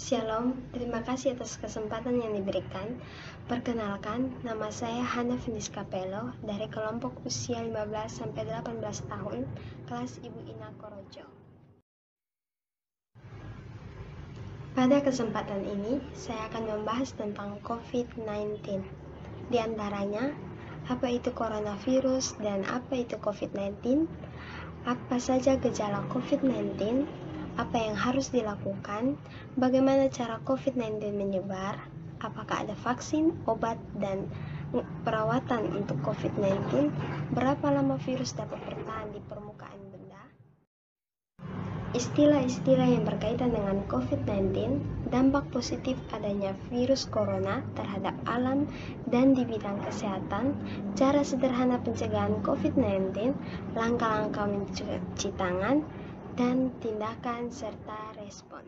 Shalom, terima kasih atas kesempatan yang diberikan. Perkenalkan, nama saya Hana Finis Kapelo dari kelompok usia 15-18 tahun, kelas Ibu Ina Korojo. Pada kesempatan ini, saya akan membahas tentang COVID-19. Di antaranya, apa itu coronavirus dan apa itu COVID-19, apa saja gejala COVID-19, apa yang harus dilakukan, bagaimana cara COVID-19 menyebar, apakah ada vaksin, obat, dan perawatan untuk COVID-19, berapa lama virus dapat bertahan di permukaan benda, istilah-istilah yang berkaitan dengan COVID-19, dampak positif adanya virus corona terhadap alam dan di bidang kesehatan, cara sederhana pencegahan COVID-19, langkah-langkah mencuci tangan, dan tindakan serta respon.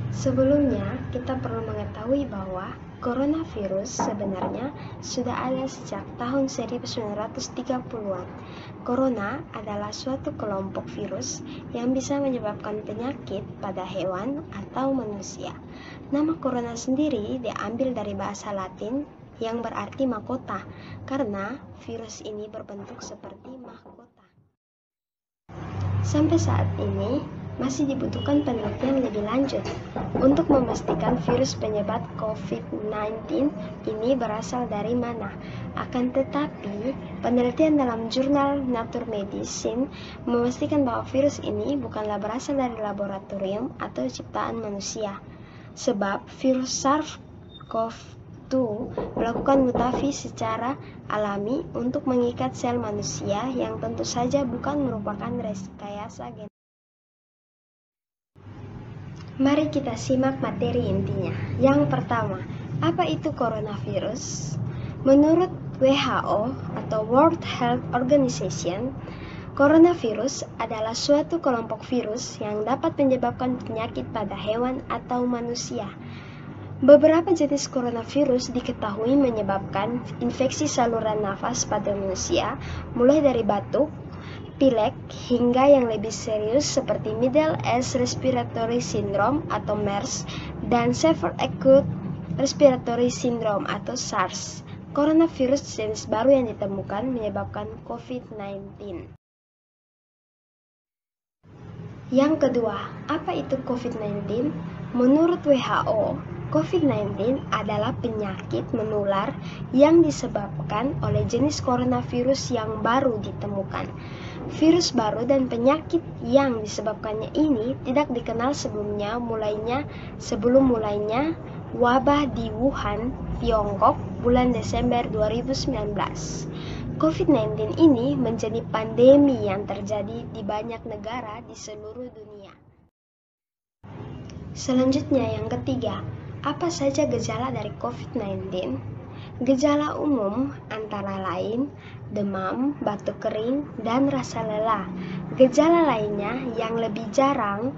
Sebelumnya, kita perlu mengetahui bahwa coronavirus sebenarnya sudah ada sejak tahun 1930-an. Corona adalah suatu kelompok virus yang bisa menyebabkan penyakit pada hewan atau manusia. Nama corona sendiri diambil dari bahasa Latin yang berarti mahkota, karena virus ini berbentuk seperti mahkota. Sampai saat ini, masih dibutuhkan penelitian lebih lanjut untuk memastikan virus penyebab COVID-19 ini berasal dari mana. Akan tetapi, penelitian dalam jurnal Nature Medicine memastikan bahwa virus ini bukanlah berasal dari laboratorium atau ciptaan manusia. Sebab virus SARS-CoV-2 melakukan mutasi secara alami untuk mengikat sel manusia yang tentu saja bukan merupakan rekayasa genetik. Mari kita simak materi intinya. Yang pertama, apa itu coronavirus? Menurut WHO atau World Health Organization, coronavirus adalah suatu kelompok virus yang dapat menyebabkan penyakit pada hewan atau manusia. Beberapa jenis coronavirus diketahui menyebabkan infeksi saluran nafas pada manusia, mulai dari batuk, pilek, hingga yang lebih serius seperti Middle East Respiratory Syndrome atau MERS dan Severe Acute Respiratory Syndrome atau SARS. Coronavirus jenis baru yang ditemukan menyebabkan COVID-19. Yang kedua, apa itu COVID-19? Menurut WHO, COVID-19 adalah penyakit menular yang disebabkan oleh jenis coronavirus yang baru ditemukan. Virus baru dan penyakit yang disebabkannya ini tidak dikenal sebelum mulainya wabah di Wuhan, Tiongkok, bulan Desember 2019. COVID-19 ini menjadi pandemi yang terjadi di banyak negara di seluruh dunia. Selanjutnya yang ketiga, apa saja gejala dari COVID-19? Gejala umum antara lain demam, batuk kering, dan rasa lelah. Gejala lainnya yang lebih jarang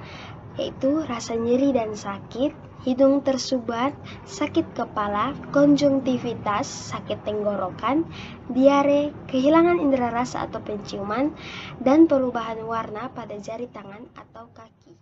yaitu rasa nyeri dan sakit, hidung tersumbat, sakit kepala, konjungtivitas, sakit tenggorokan, diare, kehilangan indera rasa atau penciuman, dan perubahan warna pada jari tangan atau kaki.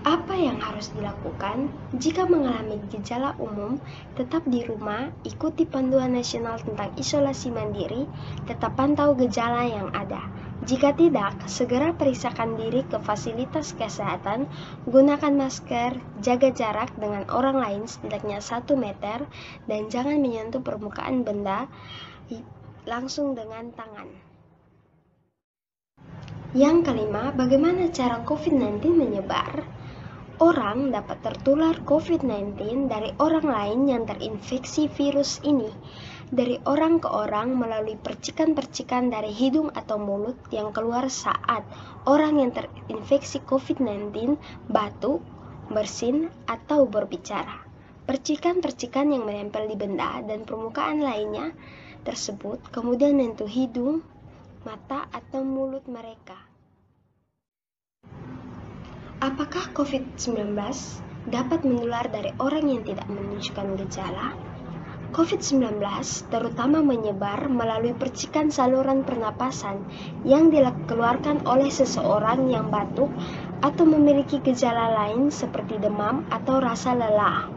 Apa yang harus dilakukan? Jika mengalami gejala umum, tetap di rumah, ikuti panduan nasional tentang isolasi mandiri, tetap pantau gejala yang ada. Jika tidak, segera periksakan diri ke fasilitas kesehatan, gunakan masker, jaga jarak dengan orang lain setidaknya 1 meter, dan jangan menyentuh permukaan benda langsung dengan tangan. Yang kelima, bagaimana cara COVID-19 menyebar? Orang dapat tertular COVID-19 dari orang lain yang terinfeksi virus ini, dari orang ke orang melalui percikan-percikan dari hidung atau mulut yang keluar saat orang yang terinfeksi COVID-19 batuk, bersin, atau berbicara. Percikan-percikan yang menempel di benda dan permukaan lainnya tersebut kemudian menyentuh hidung, mata, atau mulut mereka. Apakah COVID-19 dapat menular dari orang yang tidak menunjukkan gejala? COVID-19 terutama menyebar melalui percikan saluran pernapasan yang dikeluarkan oleh seseorang yang batuk atau memiliki gejala lain seperti demam atau rasa lelah.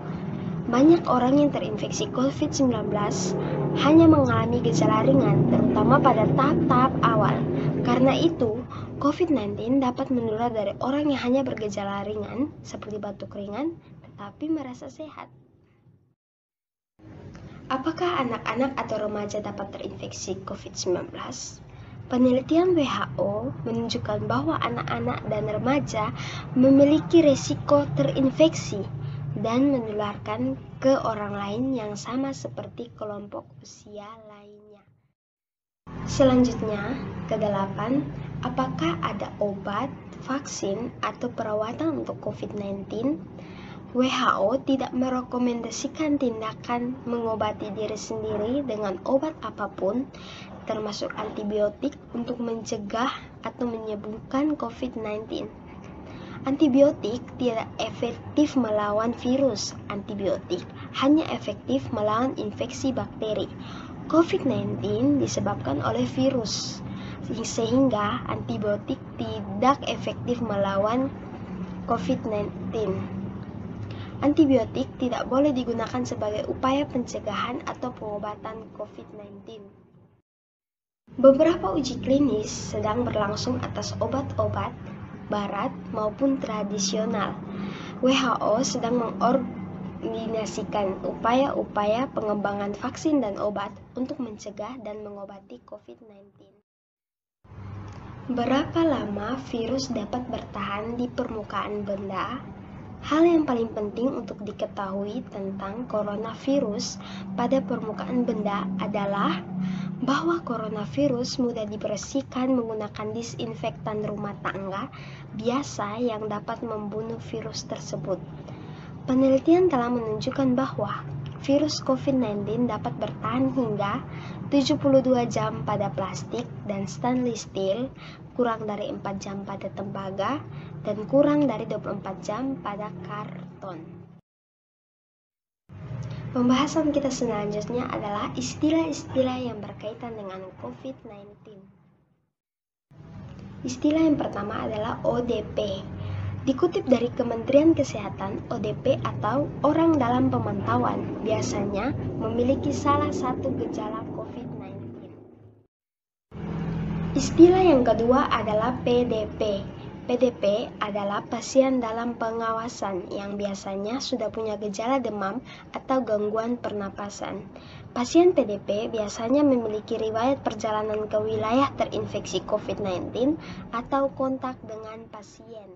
Banyak orang yang terinfeksi COVID-19 hanya mengalami gejala ringan, terutama pada tahap-tahap awal. Karena itu, COVID-19 dapat menular dari orang yang hanya bergejala ringan, seperti batuk ringan, tetapi merasa sehat. Apakah anak-anak atau remaja dapat terinfeksi COVID-19? Penelitian WHO menunjukkan bahwa anak-anak dan remaja memiliki resiko terinfeksi dan menularkan ke orang lain yang sama seperti kelompok usia lainnya. Selanjutnya, ke-8, apakah ada obat, vaksin, atau perawatan untuk COVID-19? WHO tidak merekomendasikan tindakan mengobati diri sendiri dengan obat apapun, termasuk antibiotik untuk mencegah atau menyembuhkan COVID-19. Antibiotik tidak efektif melawan virus. Antibiotik hanya efektif melawan infeksi bakteri. COVID-19 disebabkan oleh virus, sehingga antibiotik tidak efektif melawan COVID-19. Antibiotik tidak boleh digunakan sebagai upaya pencegahan atau pengobatan COVID-19. Beberapa uji klinis sedang berlangsung atas obat-obat barat maupun tradisional. WHO sedang mengkoordinasikan upaya-upaya pengembangan vaksin dan obat untuk mencegah dan mengobati COVID-19. Berapa lama virus dapat bertahan di permukaan benda? Hal yang paling penting untuk diketahui tentang coronavirus pada permukaan benda adalah bahwa coronavirus mudah dibersihkan menggunakan disinfektan rumah tangga biasa yang dapat membunuh virus tersebut. Penelitian telah menunjukkan bahwa virus COVID-19 dapat bertahan hingga 72 jam pada plastik dan stainless steel, kurang dari 4 jam pada tembaga, dan kurang dari 24 jam pada karton. Pembahasan kita selanjutnya adalah istilah-istilah yang berkaitan dengan COVID-19. Istilah yang pertama adalah ODP. Dikutip dari Kementerian Kesehatan, ODP atau orang dalam pemantauan biasanya memiliki salah satu gejala COVID-19. Istilah yang kedua adalah PDP. PDP adalah pasien dalam pengawasan yang biasanya sudah punya gejala demam atau gangguan pernapasan. Pasien PDP biasanya memiliki riwayat perjalanan ke wilayah terinfeksi COVID-19 atau kontak dengan pasien.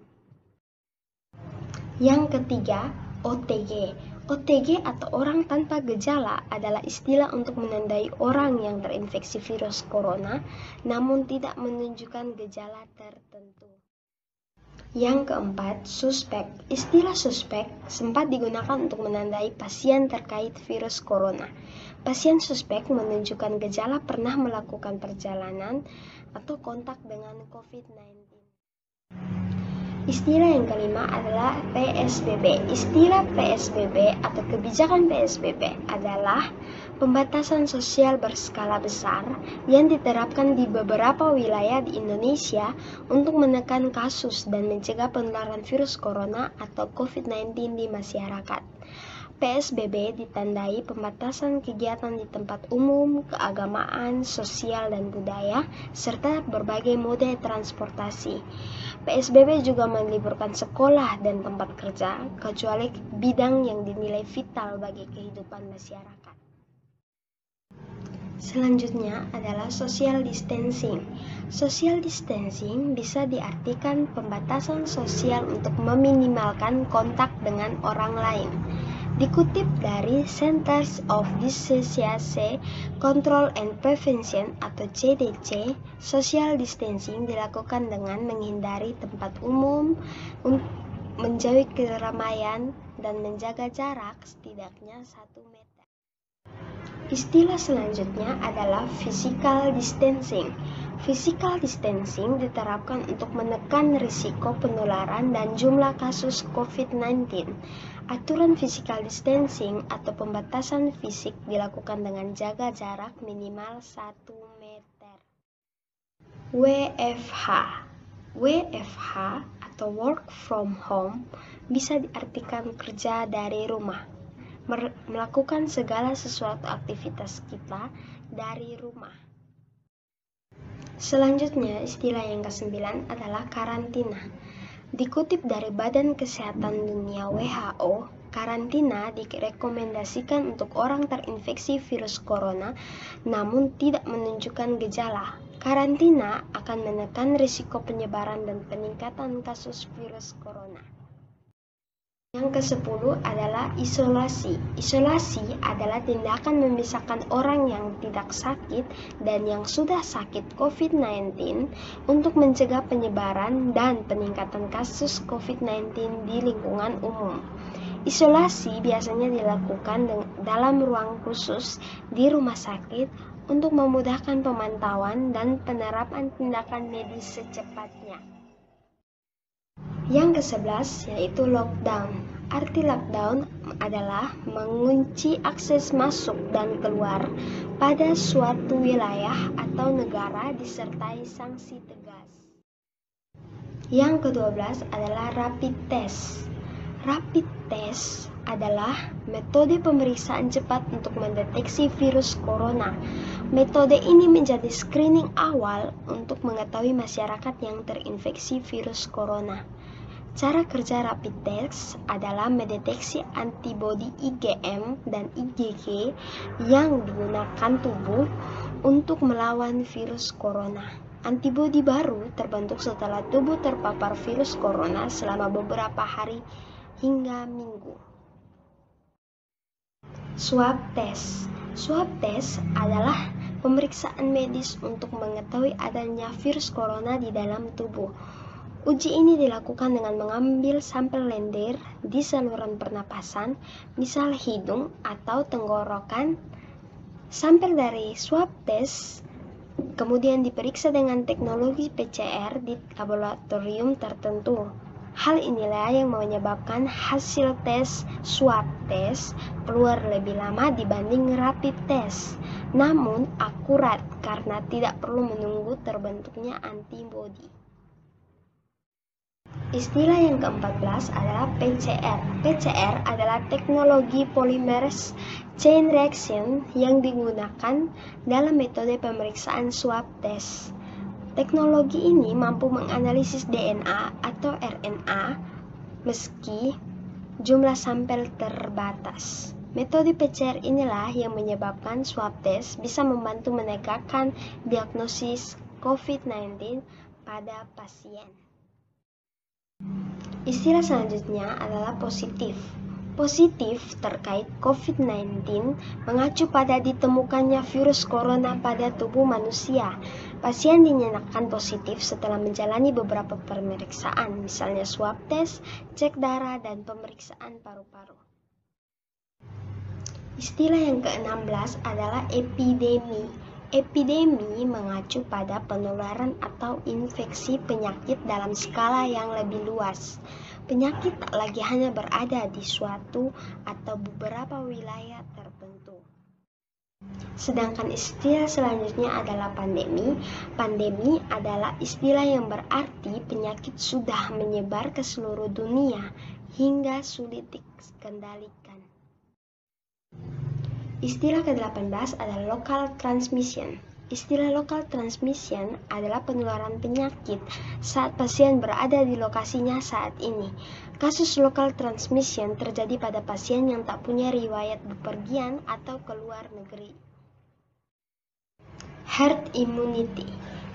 Yang ketiga, OTG. OTG atau orang tanpa gejala adalah istilah untuk menandai orang yang terinfeksi virus corona namun tidak menunjukkan gejala tertentu. Yang keempat, suspek. Istilah suspek sempat digunakan untuk menandai pasien terkait virus corona. Pasien suspek menunjukkan gejala pernah melakukan perjalanan atau kontak dengan COVID-19. Istilah yang kelima adalah PSBB. Istilah PSBB atau kebijakan PSBB adalah pembatasan sosial berskala besar yang diterapkan di beberapa wilayah di Indonesia untuk menekan kasus dan mencegah penularan virus corona atau COVID-19 di masyarakat. PSBB ditandai pembatasan kegiatan di tempat umum, keagamaan, sosial, dan budaya, serta berbagai moda transportasi. PSBB juga meliburkan sekolah dan tempat kerja, kecuali bidang yang dinilai vital bagi kehidupan masyarakat. Selanjutnya adalah social distancing. Social distancing bisa diartikan pembatasan sosial untuk meminimalkan kontak dengan orang lain. Dikutip dari Centers of Disease Control and Prevention atau CDC, social distancing dilakukan dengan menghindari tempat umum, menjauhi keramaian, dan menjaga jarak setidaknya 1 meter. Istilah selanjutnya adalah physical distancing. Physical distancing diterapkan untuk menekan risiko penularan dan jumlah kasus COVID-19. Aturan physical distancing atau pembatasan fisik dilakukan dengan jaga jarak minimal 1 meter. WFH. WFH atau work from home bisa diartikan kerja dari rumah. Melakukan segala sesuatu aktivitas kita dari rumah. Selanjutnya, istilah yang ke-9 adalah karantina. Dikutip dari Badan Kesehatan Dunia WHO, karantina direkomendasikan untuk orang terinfeksi virus corona namun tidak menunjukkan gejala. Karantina akan menekan risiko penyebaran dan peningkatan kasus virus corona. Yang ke-10 adalah isolasi. Isolasi adalah tindakan memisahkan orang yang tidak sakit dan yang sudah sakit COVID-19 untuk mencegah penyebaran dan peningkatan kasus COVID-19 di lingkungan umum. Isolasi biasanya dilakukan dalam ruang khusus di rumah sakit untuk memudahkan pemantauan dan penerapan tindakan medis secepatnya. Yang ke-11 yaitu lockdown. Arti lockdown adalah mengunci akses masuk dan keluar pada suatu wilayah atau negara disertai sanksi tegas. Yang ke-12 adalah rapid test. Rapid test adalah metode pemeriksaan cepat untuk mendeteksi virus corona. Metode ini menjadi screening awal untuk mengetahui masyarakat yang terinfeksi virus corona. Cara kerja rapid test adalah mendeteksi antibodi IgM dan IgG yang digunakan tubuh untuk melawan virus corona. Antibodi baru terbentuk setelah tubuh terpapar virus corona selama beberapa hari hingga minggu. Swab test. Swab test adalah pemeriksaan medis untuk mengetahui adanya virus corona di dalam tubuh. Uji ini dilakukan dengan mengambil sampel lendir di saluran pernapasan, misal hidung atau tenggorokan. Sampel dari swab test kemudian diperiksa dengan teknologi PCR di laboratorium tertentu. Hal inilah yang menyebabkan hasil tes swab test keluar lebih lama dibanding rapid test, namun akurat karena tidak perlu menunggu terbentuknya antibodi. Istilah yang ke-14 adalah PCR. PCR adalah teknologi polymerase chain reaction yang digunakan dalam metode pemeriksaan swab test. Teknologi ini mampu menganalisis DNA atau RNA meski jumlah sampel terbatas. Metode PCR inilah yang menyebabkan swab test bisa membantu menegakkan diagnosis COVID-19 pada pasien. Istilah selanjutnya adalah positif. Positif terkait COVID-19 mengacu pada ditemukannya virus corona pada tubuh manusia. Pasien dinyatakan positif setelah menjalani beberapa pemeriksaan, misalnya swab test, cek darah, dan pemeriksaan paru-paru. Istilah yang ke-16 adalah epidemi. Epidemi mengacu pada penularan atau infeksi penyakit dalam skala yang lebih luas. Penyakit tak lagi hanya berada di suatu atau beberapa wilayah tertentu. Sedangkan istilah selanjutnya adalah pandemi. Pandemi adalah istilah yang berarti penyakit sudah menyebar ke seluruh dunia hingga sulit dikendalikan. Istilah ke-18 adalah local transmission. Istilah local transmission adalah penularan penyakit saat pasien berada di lokasinya saat ini. Kasus local transmission terjadi pada pasien yang tak punya riwayat bepergian atau keluar negeri. Herd immunity.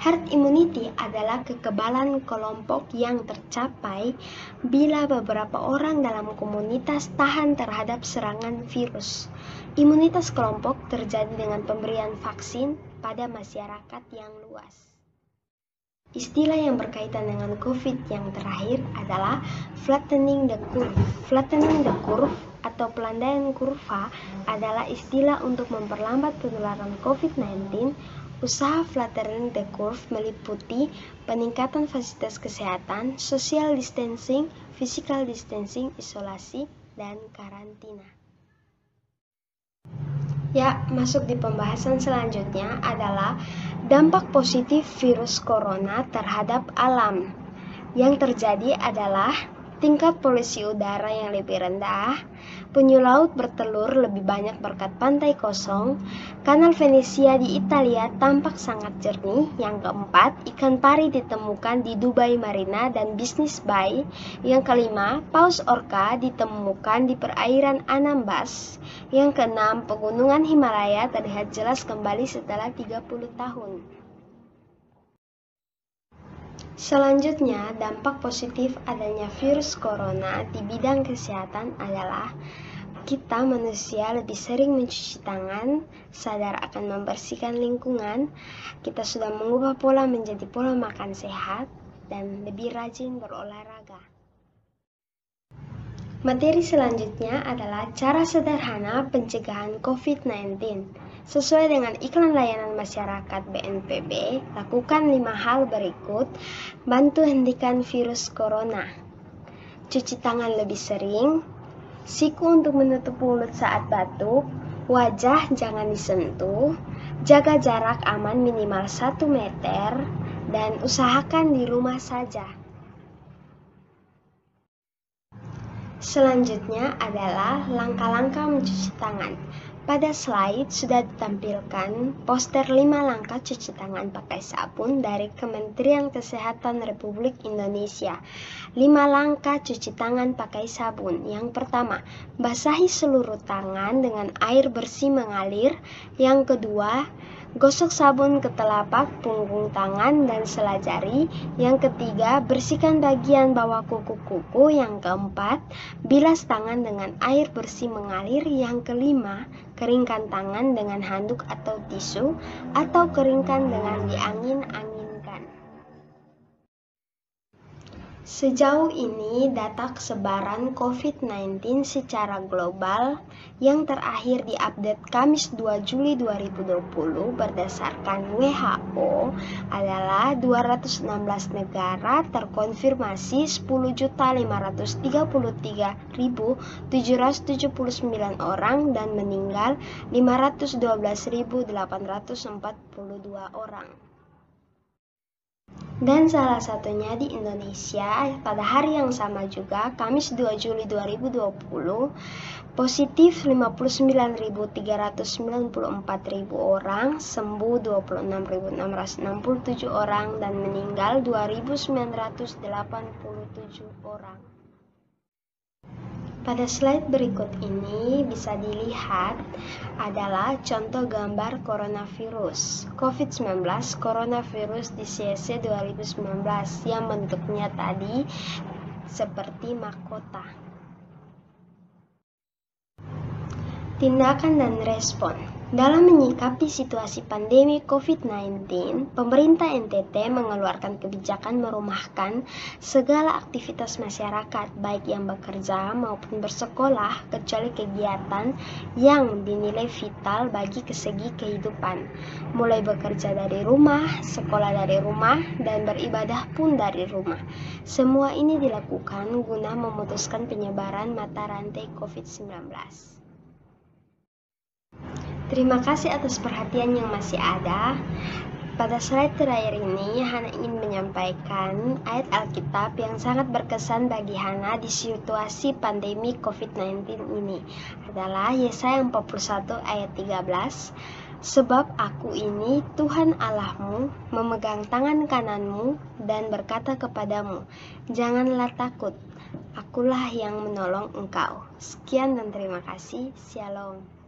Herd immunity adalah kekebalan kelompok yang tercapai bila beberapa orang dalam komunitas tahan terhadap serangan virus. Imunitas kelompok terjadi dengan pemberian vaksin pada masyarakat yang luas. Istilah yang berkaitan dengan COVID yang terakhir adalah flattening the curve. Flattening the curve atau pelandaian kurva adalah istilah untuk memperlambat penularan COVID-19. Usaha flattening the curve meliputi peningkatan fasilitas kesehatan, social distancing, physical distancing, isolasi, dan karantina. Ya, masuk di pembahasan selanjutnya adalah dampak positif virus corona terhadap alam. Yang terjadi adalah tingkat polusi udara yang lebih rendah, penyu laut bertelur lebih banyak berkat pantai kosong, kanal Venesia di Italia tampak sangat jernih. Yang keempat, ikan pari ditemukan di Dubai Marina dan Business Bay. Yang kelima, paus orca ditemukan di perairan Anambas. Yang keenam, pegunungan Himalaya terlihat jelas kembali setelah 30 tahun. Selanjutnya, dampak positif adanya virus corona di bidang kesehatan adalah kita manusia lebih sering mencuci tangan, sadar akan membersihkan lingkungan, kita sudah mengubah pola menjadi pola makan sehat, dan lebih rajin berolahraga. Materi selanjutnya adalah cara sederhana pencegahan COVID-19. Sesuai dengan iklan layanan masyarakat BNPB, lakukan 5 hal berikut. Bantu hentikan virus corona. Cuci tangan lebih sering. Siku untuk menutup mulut saat batuk. Wajah jangan disentuh. Jaga jarak aman minimal 1 meter. Dan usahakan di rumah saja. Selanjutnya adalah langkah-langkah mencuci tangan. Pada slide sudah ditampilkan poster 5 langkah cuci tangan pakai sabun dari Kementerian Kesehatan Republik Indonesia. 5 langkah cuci tangan pakai sabun. Yang pertama, basahi seluruh tangan dengan air bersih mengalir. Yang kedua, gosok sabun ke telapak, punggung tangan, dan sela jari. Yang ketiga, bersihkan bagian bawah kuku-kuku. Yang keempat, bilas tangan dengan air bersih mengalir. Yang kelima, keringkan tangan dengan handuk atau tisu, atau keringkan dengan diangin-anginkan. Sejauh ini, data sebaran COVID-19 secara global yang terakhir diupdate Kamis 2 Juli 2020 berdasarkan WHO adalah 216 negara, terkonfirmasi 10.533.779 orang, dan meninggal 512.842 orang. Dan salah satunya di Indonesia pada hari yang sama juga, Kamis 2 Juli 2020, positif 59.394.000 orang, sembuh 26.667 orang, dan meninggal 2.987 orang. Pada slide berikut ini bisa dilihat adalah contoh gambar coronavirus COVID-19 coronavirus di CEC 2019 yang bentuknya tadi seperti mahkota. Tindakan dan respon. Dalam menyikapi situasi pandemi COVID-19, pemerintah NTT mengeluarkan kebijakan merumahkan segala aktivitas masyarakat, baik yang bekerja maupun bersekolah, kecuali kegiatan yang dinilai vital bagi segi kehidupan, mulai bekerja dari rumah, sekolah dari rumah, dan beribadah pun dari rumah. Semua ini dilakukan guna memutuskan penyebaran mata rantai COVID-19. Terima kasih atas perhatian yang masih ada. Pada slide terakhir ini, Hana ingin menyampaikan ayat Alkitab yang sangat berkesan bagi Hana di situasi pandemi COVID-19 ini. Adalah Yesaya 41 ayat 13. Sebab aku ini Tuhan Allahmu, memegang tangan kananmu dan berkata kepadamu, janganlah takut, akulah yang menolong engkau. Sekian dan terima kasih. Shalom.